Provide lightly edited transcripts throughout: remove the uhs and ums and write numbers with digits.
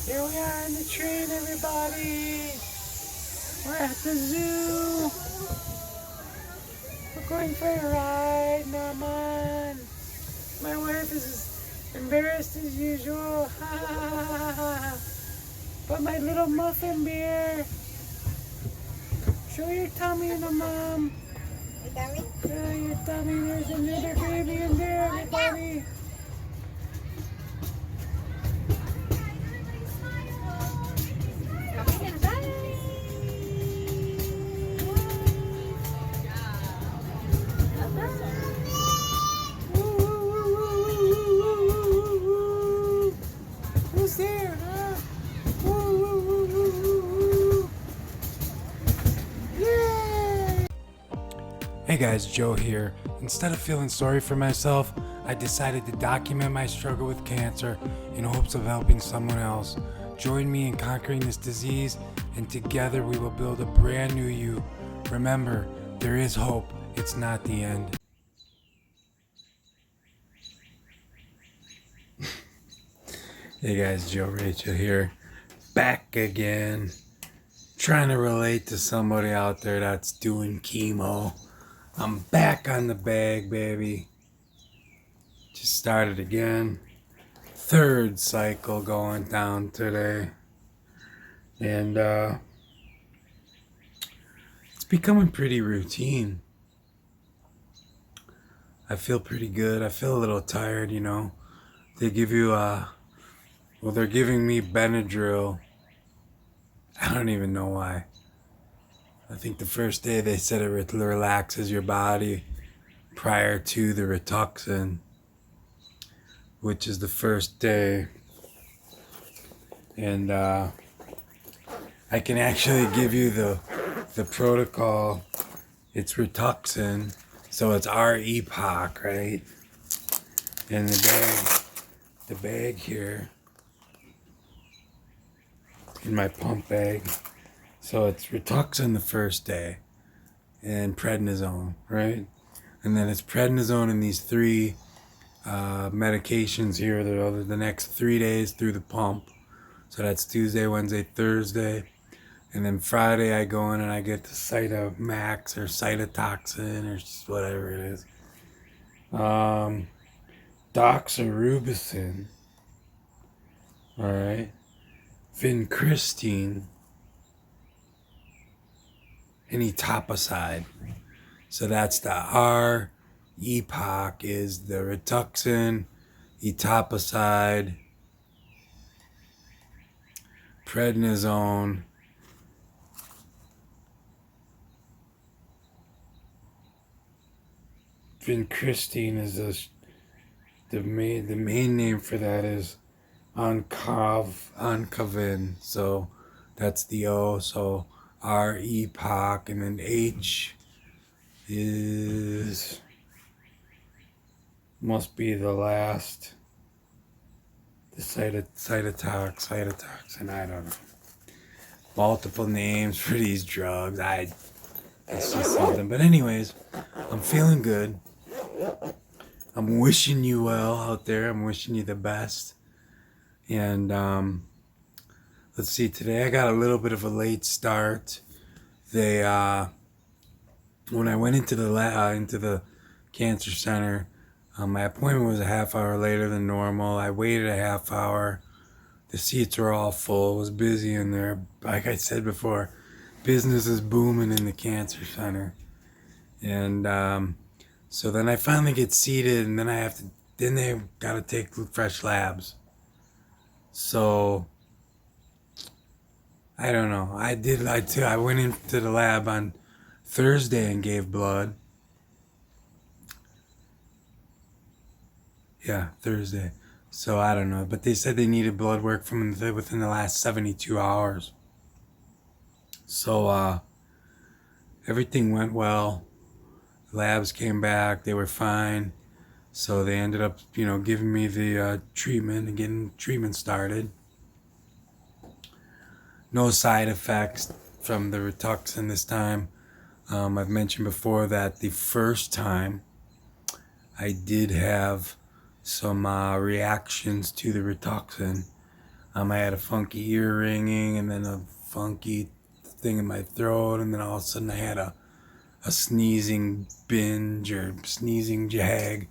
Here we are in the train, everybody. We're at the zoo. We're going for a ride, Norman. My wife is as embarrassed as usual. But my little muffin bear. Show your tummy to Mom. Your tummy? Show your tummy. There's another baby in there, everybody. Who's there, huh? Yay! Hey guys, Joe here. Instead of feeling sorry for myself, I decided to document my struggle with cancer in hopes of helping someone else. Join me in conquering this disease, and together we will build a brand new you. Remember, there is hope. It's not the end. Hey guys, Joe Rachel here, back again, trying to relate to somebody out there that's doing chemo. I'm back on the bag, baby. Just started again. Third cycle going down today. And it's becoming pretty routine. I feel pretty good. I feel a little tired, you know. They give you well, they're giving me Benadryl. I don't even know why. I think the first day they said it relaxes your body prior to the Rituxan, which is the first day. And I can actually give you the protocol. It's Rituxan, so it's R-EPOC, right? And the bag here, in my pump bag. So it's Rituxan the first day and prednisone, right? And then it's prednisone and these three medications here that are the next 3 days through the pump. So that's Tuesday, Wednesday, Thursday. And then Friday I go in and I get the Cytomax or cytotoxin or just whatever it is. Doxorubicin. All right. Vincristine, and etoposide. So that's the R-EPOC is the Rituxan, etoposide, prednisone, vincristine is the main name for that is Oncovin, so that's the O, so R-EPOC, and then H is, must be the last, the cytotoxin, I don't know. Multiple names for these drugs, it's just something, but anyways, I'm feeling good. I'm wishing you well out there, I'm wishing you the best. And let's see, today I got a little bit of a late start. They when I went into the cancer center, my appointment was a half hour later than normal. I waited a half hour. The seats were all full. It was busy in there. Like I said before, business is booming in the cancer center. And so then I finally get seated, and then they gotta take fresh labs. So, I don't know. I went into the lab on Thursday and gave blood. Yeah, Thursday. So, I don't know. But they said they needed blood work from within the last 72 hours. So, everything went well. Labs came back. They were fine. So they ended up, giving me the treatment and getting treatment started. No side effects from the Rituxan this time. I've mentioned before that the first time I did have some reactions to the Rituxan. I had a funky ear ringing and then a funky thing in my throat, and then all of a sudden I had a sneezing binge or sneezing jag.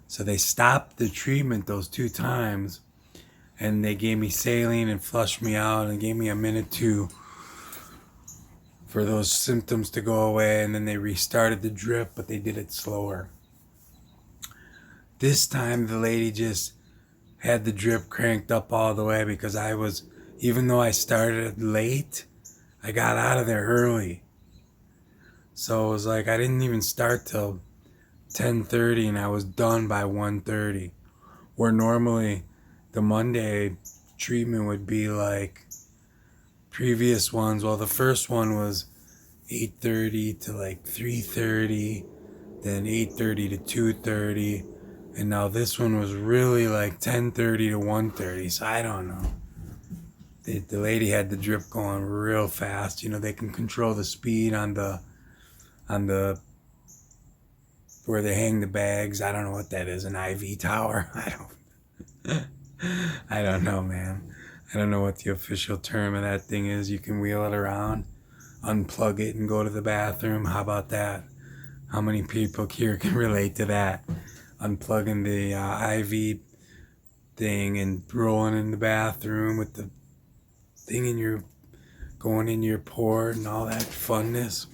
So they stopped the treatment those 2 times, and they gave me saline and flushed me out and gave me a minute for those symptoms to go away, and then they restarted the drip, but they did it slower. This time the lady just had the drip cranked up all the way because even though I started late, I got out of there early. So it was like I didn't even start till 10:30 and I was done by 1:30. Where normally the Monday treatment would be like previous ones. Well, the first one was 8:30 to like 3:30, then 8:30 to 2:30, and now this one was really like 10:30 to 1:30. So I don't know. The lady had the drip going real fast. They can control the speed on the where they hang the bags. I don't know what that is, an IV tower. I don't know, man. I don't know what the official term of that thing is. You can wheel it around, unplug it, and go to the bathroom. How about that? How many people here can relate to that? Unplugging the IV thing and rolling in the bathroom with the thing going in your port and all that funness.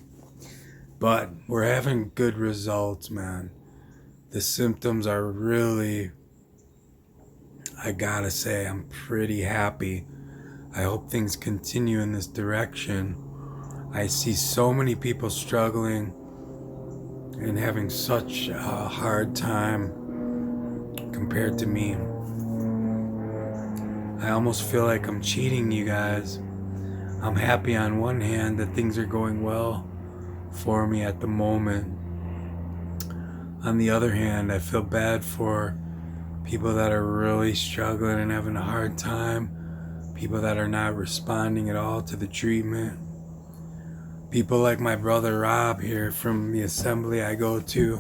But we're having good results, man. The symptoms are really, I gotta say, I'm pretty happy. I hope things continue in this direction. I see so many people struggling and having such a hard time compared to me. I almost feel like I'm cheating you guys. I'm happy on one hand that things are going well for me at the moment. On the other hand, I feel bad for people that are really struggling and having a hard time, people that are not responding at all to the treatment. People like my brother Rob here from the assembly I go to,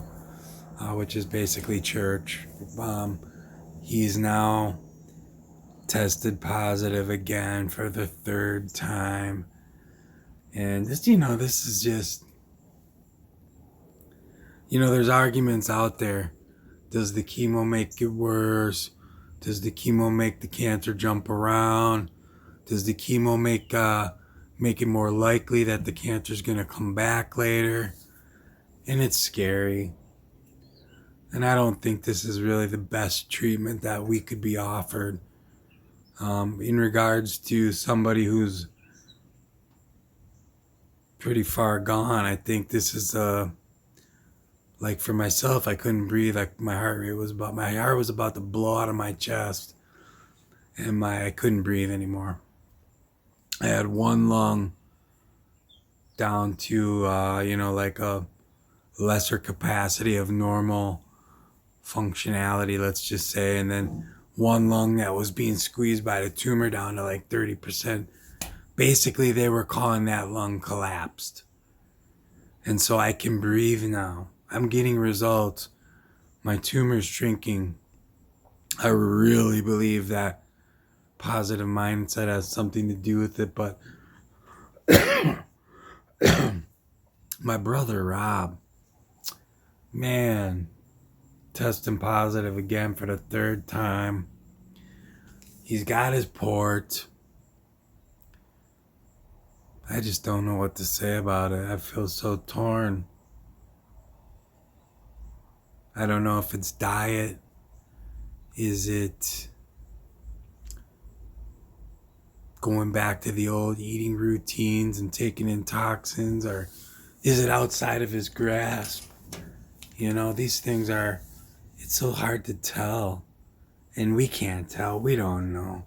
which is basically church. He's now tested positive again for the 3rd time. And this is just, there's arguments out there. Does the chemo make it worse? Does the chemo make the cancer jump around? Does the chemo make it more likely that the cancer is going to come back later? And it's scary. And I don't think this is really the best treatment that we could be offered. In regards to somebody who's pretty far gone, I think this is like for myself, I couldn't breathe. Like my heart was about to blow out of my chest, and I couldn't breathe anymore. I had one lung down to like a lesser capacity of normal functionality, let's just say, and then one lung that was being squeezed by the tumor down to like 30%. Basically, they were calling that lung collapsed. And so I can breathe now. I'm getting results. My tumor's shrinking. I really believe that positive mindset has something to do with it, but my brother Rob, man, testing positive again for the 3rd time. He's got his port. I just don't know what to say about it. I feel so torn. I don't know if it's diet. Is it going back to the old eating routines and taking in toxins, or is it outside of his grasp? These things it's so hard to tell. And we can't tell. We don't know.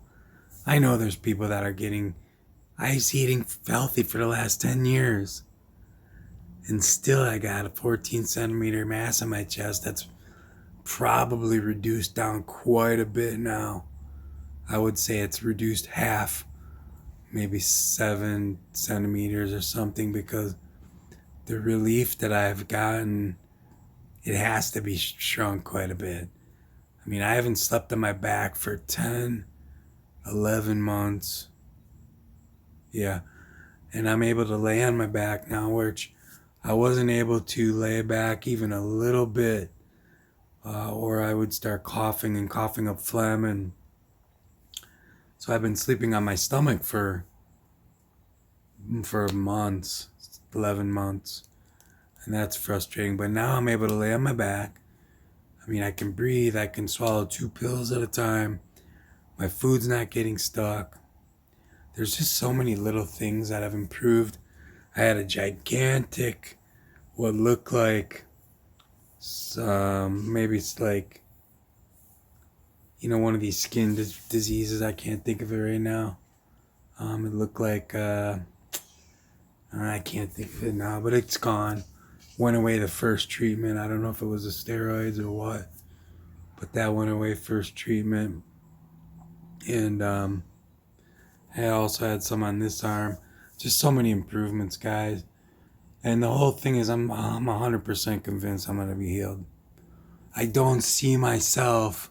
I know there's people that are I was eating healthy for the last 10 years. And still I got a 14 centimeter mass on my chest that's probably reduced down quite a bit now. I would say it's reduced half, maybe 7 centimeters or something, because the relief that I've gotten, it has to be shrunk quite a bit. I mean, I haven't slept on my back for 10, 11 months. Yeah. And I'm able to lay on my back now, which I wasn't able to lay back even a little bit, or I would start coughing and coughing up phlegm. And so I've been sleeping on my stomach for months, 11 months. And that's frustrating. But now I'm able to lay on my back. I mean, I can breathe. I can swallow 2 pills at a time. My food's not getting stuck. There's just so many little things that have improved. I had a gigantic, what looked like, maybe it's like, one of these skin diseases. I can't think of it right now. It looked like, I can't think of it now, but it's gone. Went away the first treatment. I don't know if it was the steroids or what, but that went away first treatment. And I also had some on this arm. Just so many improvements, guys. And the whole thing is I'm 100% convinced I'm going to be healed. I don't see myself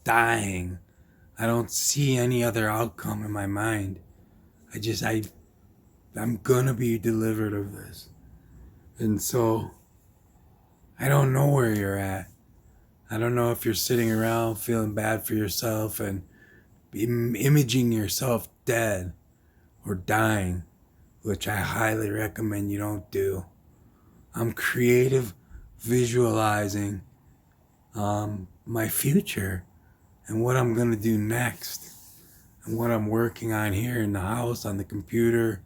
dying. I don't see any other outcome in my mind. I'm going to be delivered of this. And so I don't know where you're at. I don't know if you're sitting around feeling bad for yourself and imaging yourself dead or dying, which I highly recommend you don't do. I'm creative visualizing my future and what I'm going to do next and what I'm working on here in the house on the computer,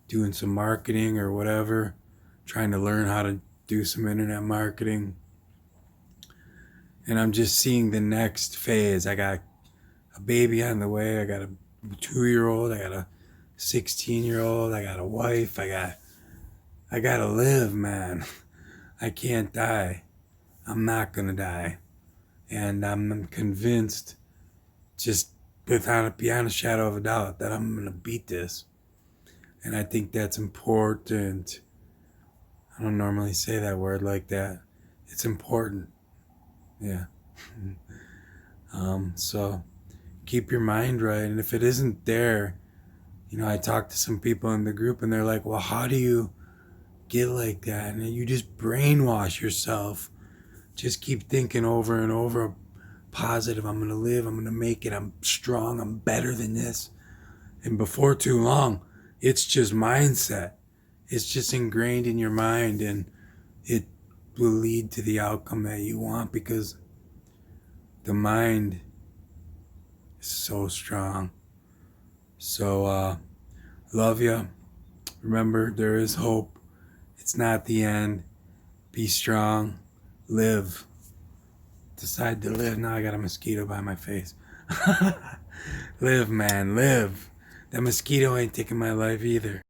doing some marketing or whatever, trying to learn how to do some internet marketing. And I'm just seeing the next phase. I got a baby on the way. I got a 2-year-old. I got a 16-year-old. I got a wife. I gotta live, man. I can't die. I'm not gonna die. And I'm convinced, just beyond a shadow of a doubt, that I'm gonna beat this. And I think that's important. I don't normally say that word like that. It's important. Yeah. So keep your mind right. And if it isn't there, I talked to some people in the group and they're like, well, how do you get like that? And you just brainwash yourself. Just keep thinking over and over positive. I'm going to live. I'm going to make it. I'm strong. I'm better than this. And before too long, it's just mindset. It's just ingrained in your mind, and it will lead to the outcome that you want because the mind is so strong. So, love you. Remember, there is hope. It's not the end. Be strong. Live. Decide to live. Now I got a mosquito by my face. Live, man. Live. That mosquito ain't taking my life either.